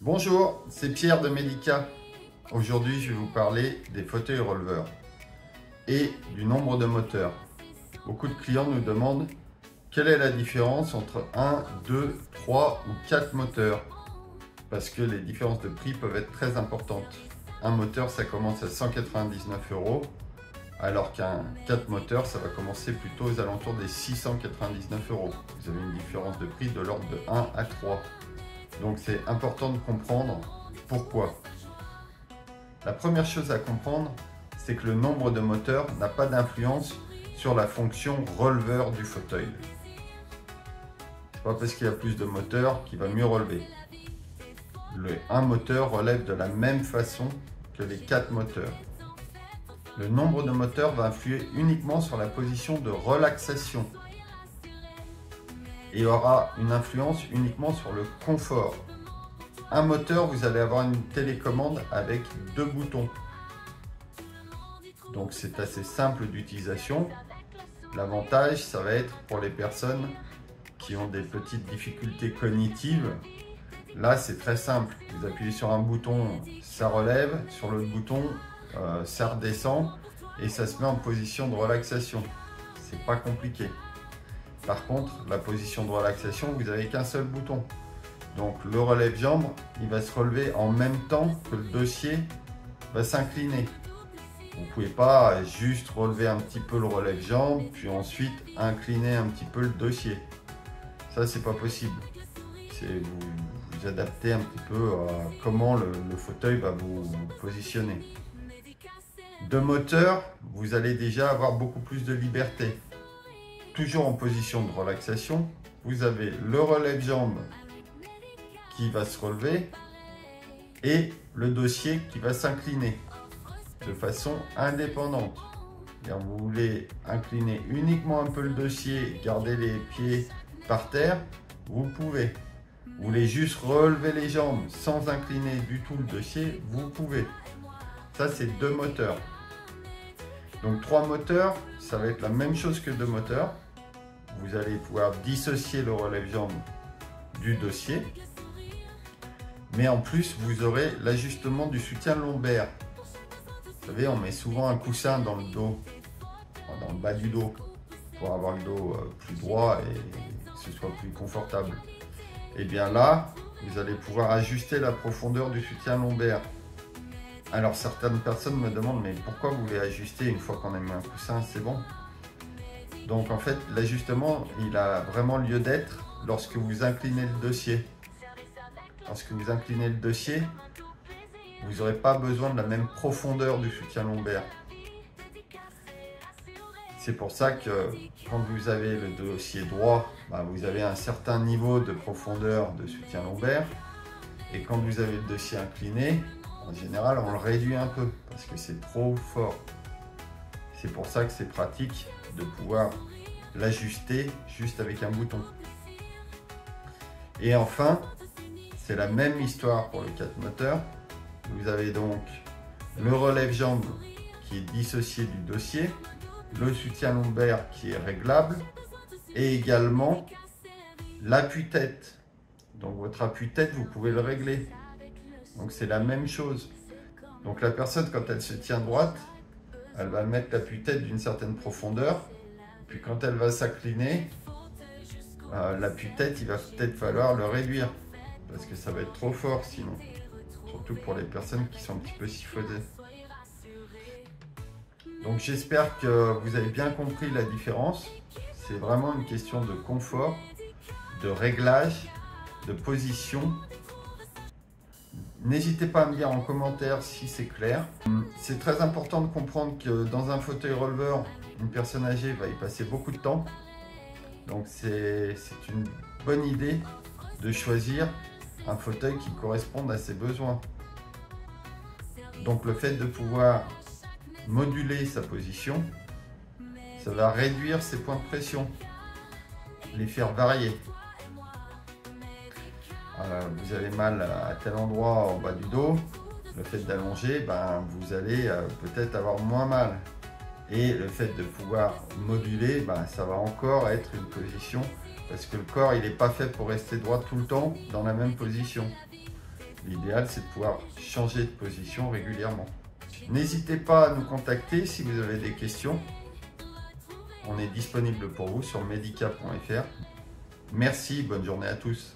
Bonjour, c'est Pierre de Medica. Aujourd'hui, je vais vous parler des fauteuils releveurs et du nombre de moteurs. Beaucoup de clients nous demandent quelle est la différence entre 1, 2, 3 ou 4 moteurs parce que les différences de prix peuvent être très importantes. Un moteur, ça commence à 199 € alors qu'un 4 moteurs, ça va commencer plutôt aux alentours des 699 €. Vous avez une différence de prix de l'ordre de 1 à 3. Donc c'est important de comprendre pourquoi. La première chose à comprendre, c'est que le nombre de moteurs n'a pas d'influence sur la fonction releveur du fauteuil. C'est pas parce qu'il y a plus de moteurs qu'il va mieux relever. Un moteur relève de la même façon que les 4 moteurs. Le nombre de moteurs va influer uniquement sur la position de relaxation et aura une influence uniquement sur le confort. Un moteur, vous allez avoir une télécommande avec 2 boutons. Donc c'est assez simple d'utilisation. L'avantage, ça va être pour les personnes qui ont des petites difficultés cognitives. Là, c'est très simple. Vous appuyez sur un bouton, ça relève. Sur l'autre bouton, ça redescend et ça se met en position de relaxation. C'est pas compliqué. Par contre, la position de relaxation, vous n'avez qu'un seul bouton. Donc le relève-jambe, il va se relever en même temps que le dossier va s'incliner. Vous ne pouvez pas juste relever un petit peu le relève-jambe, puis ensuite incliner un petit peu le dossier. Ça, c'est pas possible. Vous adaptez un petit peu à comment le fauteuil va vous positionner. De moteur, vous allez déjà avoir beaucoup plus de liberté. Toujours en position de relaxation, vous avez le relève-jambe qui va se relever et le dossier qui va s'incliner de façon indépendante. Vous voulez incliner uniquement un peu le dossier, garder les pieds par terre, vous pouvez. Vous voulez juste relever les jambes sans incliner du tout le dossier, vous pouvez. Ça, c'est 2 moteurs. Donc 3 moteurs, ça va être la même chose que 2 moteurs. Vous allez pouvoir dissocier le relève-jambe du dossier. Mais en plus, vous aurez l'ajustement du soutien lombaire. Vous savez, on met souvent un coussin dans le dos, dans le bas du dos, pour avoir le dos plus droit et que ce soit plus confortable. Et bien là, vous allez pouvoir ajuster la profondeur du soutien lombaire. Alors certaines personnes me demandent, mais pourquoi vous voulez ajuster une fois qu'on a mis un coussin, c'est bon? Donc en fait, l'ajustement, il a vraiment lieu d'être lorsque vous inclinez le dossier. Lorsque vous inclinez le dossier, vous n'aurez pas besoin de la même profondeur du soutien lombaire. C'est pour ça que quand vous avez le dossier droit, vous avez un certain niveau de profondeur de soutien lombaire. Et quand vous avez le dossier incliné, en général, on le réduit un peu parce que c'est trop fort. C'est pour ça que c'est pratique de pouvoir l'ajuster juste avec un bouton. Et enfin, c'est la même histoire pour le 4 moteurs. Vous avez donc le relève-jambe qui est dissocié du dossier, le soutien lombaire qui est réglable et également l'appui-tête. Donc votre appui-tête, vous pouvez le régler. Donc c'est la même chose. Donc la personne, quand elle se tient droite, elle va mettre l'appui-tête d'une certaine profondeur. Puis quand elle va s'incliner, l'appui-tête, il va peut-être falloir le réduire. Parce que ça va être trop fort sinon. Surtout pour les personnes qui sont un petit peu siphonnées. Donc j'espère que vous avez bien compris la différence. C'est vraiment une question de confort, de réglage, de position. N'hésitez pas à me dire en commentaire si c'est clair. C'est très important de comprendre que dans un fauteuil releveur, une personne âgée va y passer beaucoup de temps. Donc c'est une bonne idée de choisir un fauteuil qui corresponde à ses besoins. Donc le fait de pouvoir moduler sa position, ça va réduire ses points de pression, les faire varier. Vous avez mal à tel endroit en bas du dos, le fait d'allonger, vous allez peut-être avoir moins mal. Et le fait de pouvoir moduler, ça va encore être une position, parce que le corps il n'est pas fait pour rester droit tout le temps dans la même position. L'idéal, c'est de pouvoir changer de position régulièrement. N'hésitez pas à nous contacter si vous avez des questions. On est disponible pour vous sur medica.fr. Merci, bonne journée à tous.